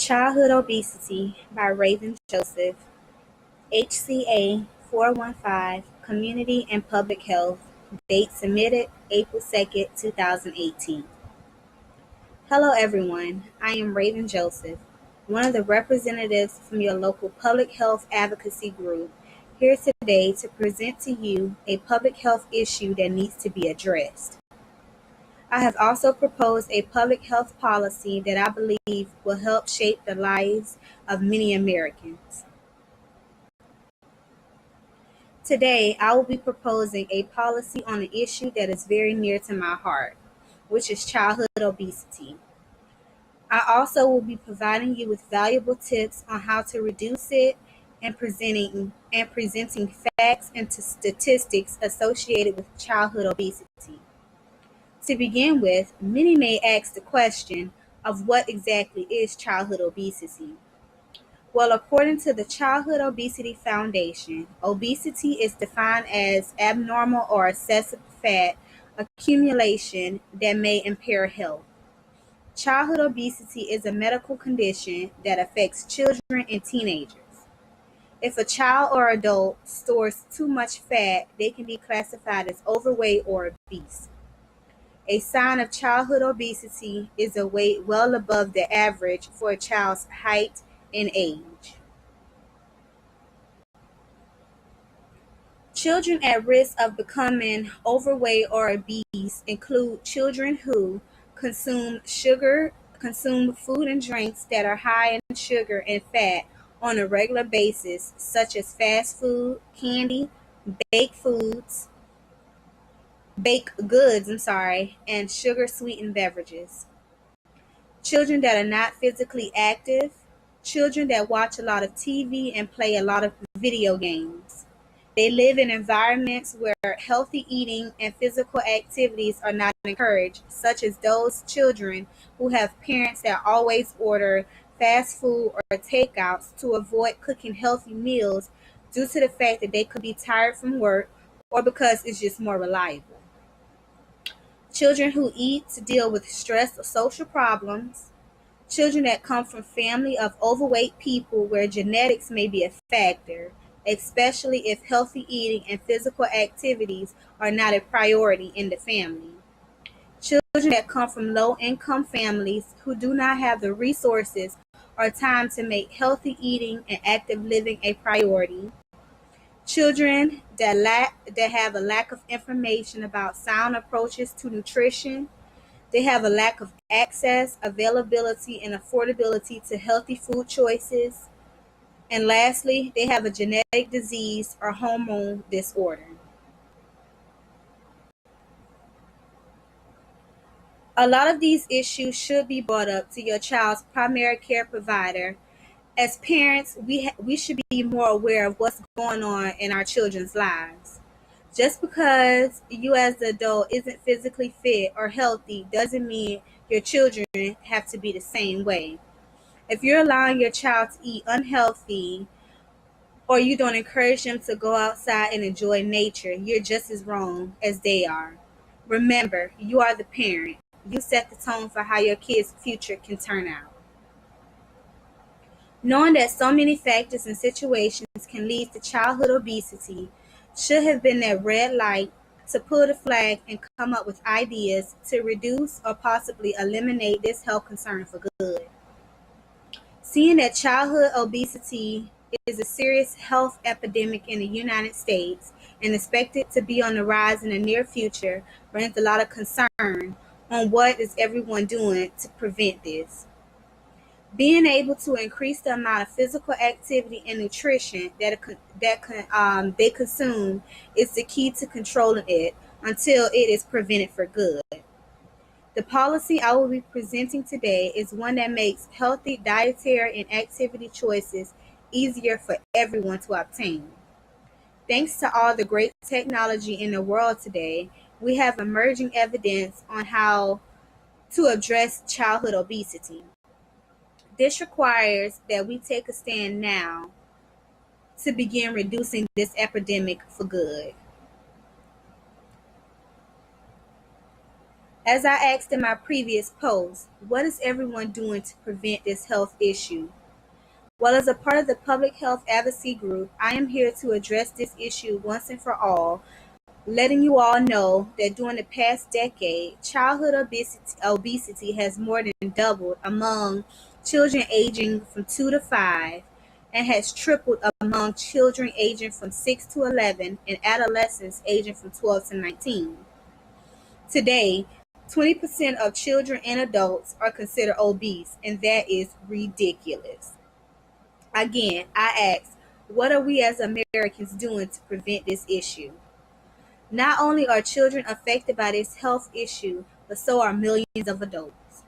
Childhood Obesity by Raven Joseph, HCA 415, Community and Public Health, date submitted April 2nd, 2018. Hello everyone, I am Raven Joseph, one of the representatives from your local public health advocacy group, here today to present to you a public health issue that needs to be addressed. I have also proposed a public health policy that I believe will help shape the lives of many Americans. Today, I will be proposing a policy on an issue that is very near to my heart, which is childhood obesity. I also will be providing you with valuable tips on how to reduce it and presenting facts and statistics associated with childhood obesity. To begin with, many may ask the question of what exactly is childhood obesity. Well, according to the Childhood Obesity Foundation, obesity is defined as abnormal or excessive fat accumulation that may impair health. Childhood obesity is a medical condition that affects children and teenagers. If a child or adult stores too much fat, they can be classified as overweight or obese. A sign of childhood obesity is a weight well above the average for a child's height and age. Children at risk of becoming overweight or obese include children who consume food and drinks that are high in sugar and fat on a regular basis, such as fast food, candy, baked foods, baked goods, and sugar-sweetened beverages. Children that are not physically active, children that watch a lot of TV and play a lot of video games. They live in environments where healthy eating and physical activities are not encouraged, such as those children who have parents that always order fast food or takeouts to avoid cooking healthy meals due to the fact that they could be tired from work or because it's just more reliable. Children who eat to deal with stress or social problems. Children that come from family of overweight people where genetics may be a factor, especially if healthy eating and physical activities are not a priority in the family. Children that come from low-income families who do not have the resources or time to make healthy eating and active living a priority. Children that have a lack of information about sound approaches to nutrition. They have a lack of access, availability, and affordability to healthy food choices. And lastly, they have a genetic disease or hormone disorder. A lot of these issues should be brought up to your child's primary care provider. As parents, we should be more aware of what's going on in our children's lives. Just because you as the adult isn't physically fit or healthy doesn't mean your children have to be the same way. If you're allowing your child to eat unhealthy or you don't encourage them to go outside and enjoy nature, you're just as wrong as they are. Remember, you are the parent. You set the tone for how your kid's future can turn out. Knowing that so many factors and situations can lead to childhood obesity should have been that red light to pull the flag and come up with ideas to reduce or possibly eliminate this health concern for good. Seeing that childhood obesity is a serious health epidemic in the United States and expected to be on the rise in the near future brings a lot of concern on what is everyone doing to prevent this. Being able to increase the amount of physical activity and nutrition that they consume is the key to controlling it until it is prevented for good. The policy I will be presenting today is one that makes healthy dietary and activity choices easier for everyone to obtain. Thanks to all the great technology in the world today, we have emerging evidence on how to address childhood obesity. This requires that we take a stand now to begin reducing this epidemic for good. As I asked in my previous post, what is everyone doing to prevent this health issue? Well, as a part of the public health advocacy group, I am here to address this issue once and for all, letting you all know that during the past decade, childhood obesity has more than doubled among children aging from 2 to 5 and has tripled among children aging from 6 to 11 and adolescents aging from 12 to 19. Today, 20% of children and adults are considered obese, and that is ridiculous. Again, I ask, what are we as Americans doing to prevent this issue? Not only are children affected by this health issue, but so are millions of adults.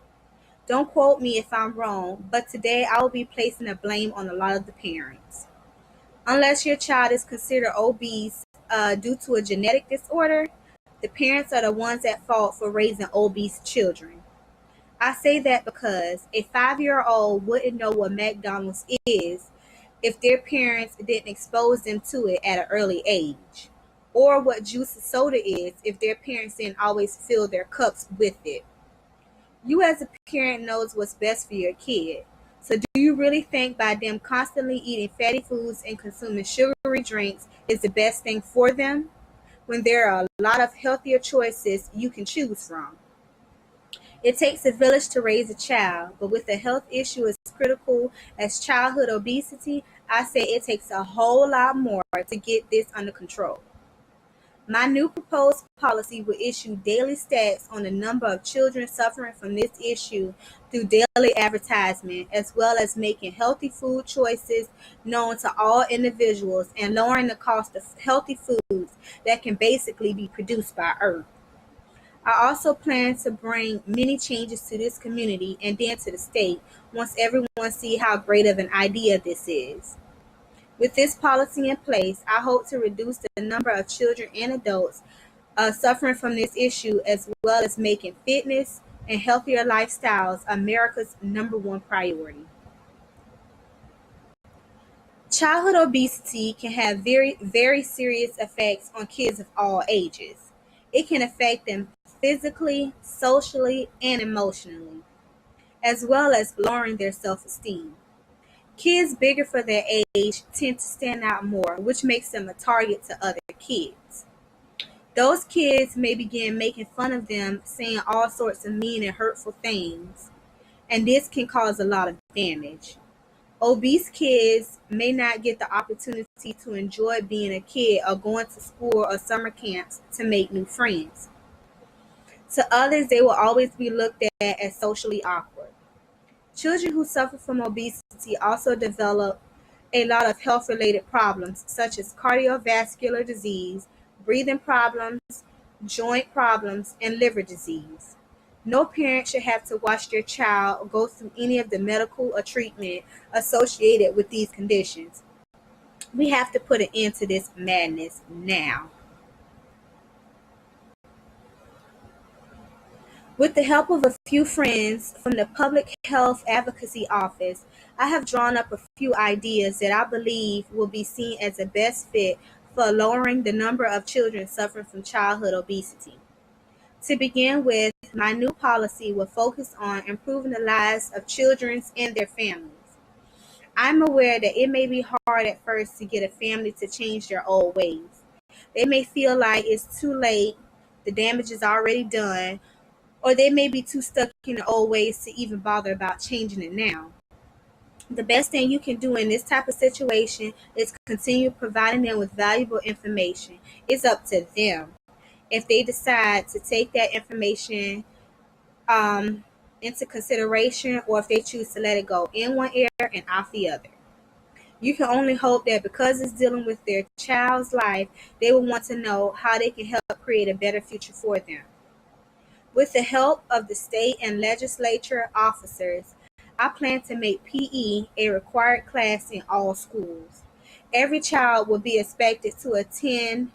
Don't quote me if I'm wrong, but today I will be placing the blame on a lot of the parents. Unless your child is considered obese due to a genetic disorder, the parents are the ones at fault for raising obese children. I say that because a 5-year-old wouldn't know what McDonald's is if their parents didn't expose them to it at an early age, or what juice and soda is if their parents didn't always fill their cups with it. You as a parent knows what's best for your kid. So do you really think by them constantly eating fatty foods and consuming sugary drinks is the best thing for them, when there are a lot of healthier choices you can choose from? It takes a village to raise a child, but with a health issue as critical as childhood obesity, I say it takes a whole lot more to get this under control. My new proposed policy will issue daily stats on the number of children suffering from this issue through daily advertisement, as well as making healthy food choices known to all individuals and lowering the cost of healthy foods that can basically be produced by Earth. I also plan to bring many changes to this community and then to the state once everyone sees how great of an idea this is. With this policy in place, I hope to reduce the number of children and adults suffering from this issue, as well as making fitness and healthier lifestyles America's #1 priority. Childhood obesity can have very, very serious effects on kids of all ages. It can affect them physically, socially, and emotionally, as well as lowering their self-esteem. Kids bigger for their age tend to stand out more, which makes them a target to other kids. Those kids may begin making fun of them, saying all sorts of mean and hurtful things, and this can cause a lot of damage. Obese kids may not get the opportunity to enjoy being a kid or going to school or summer camps to make new friends. To others, they will always be looked at as socially awkward. Children who suffer from obesity also develop a lot of health-related problems such as cardiovascular disease, breathing problems, joint problems, and liver disease. No parent should have to watch their child go through any of the medical or treatment associated with these conditions. We have to put an end to this madness now. With the help of a few friends from the Public Health Advocacy Office, I have drawn up a few ideas that I believe will be seen as the best fit for lowering the number of children suffering from childhood obesity. To begin with, my new policy will focus on improving the lives of children and their families. I'm aware that it may be hard at first to get a family to change their old ways. They may feel like it's too late, the damage is already done, or they may be too stuck in the old ways to even bother about changing it now. The best thing you can do in this type of situation is continue providing them with valuable information. It's up to them if they decide to take that information into consideration, or if they choose to let it go in one ear and out the other. You can only hope that because it's dealing with their child's life, they will want to know how they can help create a better future for them. With the help of the state and legislature officers, I plan to make PE a required class in all schools. Every child will be expected to attend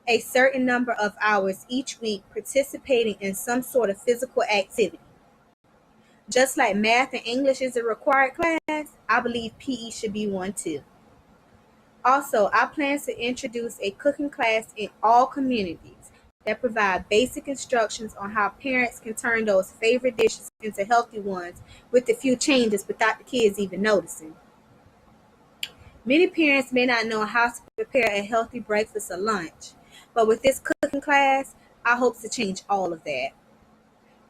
a certain number of hours each week participating in some sort of physical activity. Just like math and English is a required class, I believe PE should be one too. Also, I plan to introduce a cooking class in all communities. that provide basic instructions on how parents can turn those favorite dishes into healthy ones with a few changes without the kids even noticing. Many parents may not know how to prepare a healthy breakfast or lunch, but with this cooking class, I hope to change all of that.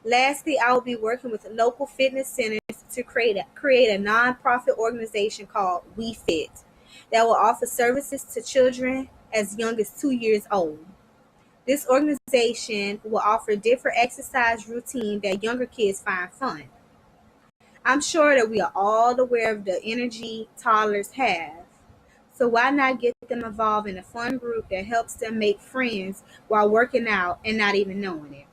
Lastly, I will be working with local fitness centers to create a nonprofit organization called We Fit that will offer services to children as young as 2 years old. This organization will offer different exercise routines that younger kids find fun. I'm sure that we are all aware of the energy toddlers have. So why not get them involved in a fun group that helps them make friends while working out and not even knowing it?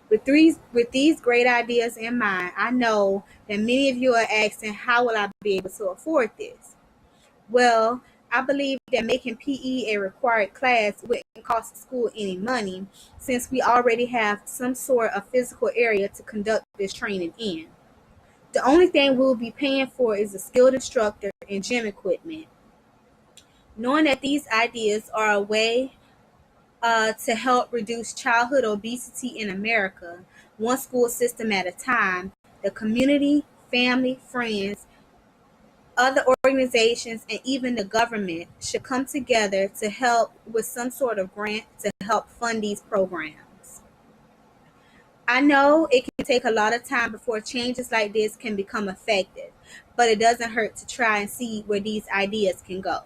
With these great ideas in mind, I know that many of you are asking, how will I be able to afford this? Well, I believe that making PE a required class wouldn't cost the school any money since we already have some sort of physical area to conduct this training in. The only thing we'll be paying for is a skilled instructor and gym equipment. Knowing that these ideas are a way to help reduce childhood obesity in America, one school system at a time, the community, family, friends, other organizations, and even the government should come together to help with some sort of grant to help fund these programs. I know it can take a lot of time before changes like this can become effective, but it doesn't hurt to try and see where these ideas can go.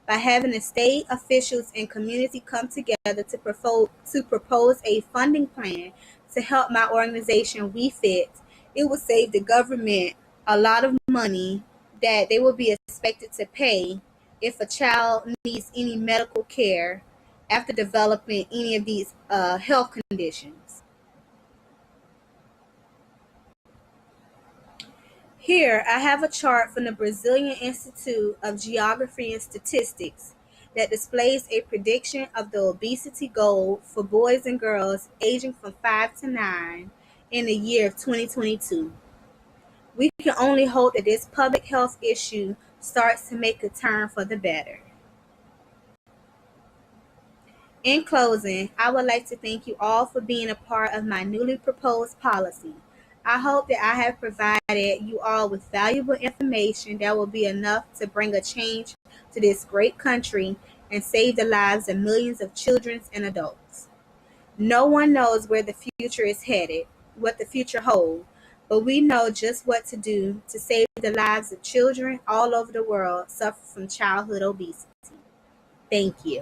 By having the state officials and community come together to propose a funding plan to help my organization We Fit, it will save the government a lot of money that they will be expected to pay if a child needs any medical care after developing any of these health conditions. Here, I have a chart from the Brazilian Institute of Geography and Statistics that displays a prediction of the obesity goal for boys and girls aging from 5 to 9 in the year of 2022. We can only hope that this public health issue starts to make a turn for the better. In closing, I would like to thank you all for being a part of my newly proposed policy. I hope that I have provided you all with valuable information that will be enough to bring a change to this great country and save the lives of millions of children and adults. No one knows where the future is headed, what the future holds, but we know just what to do to save the lives of children all over the world suffer from childhood obesity. Thank you.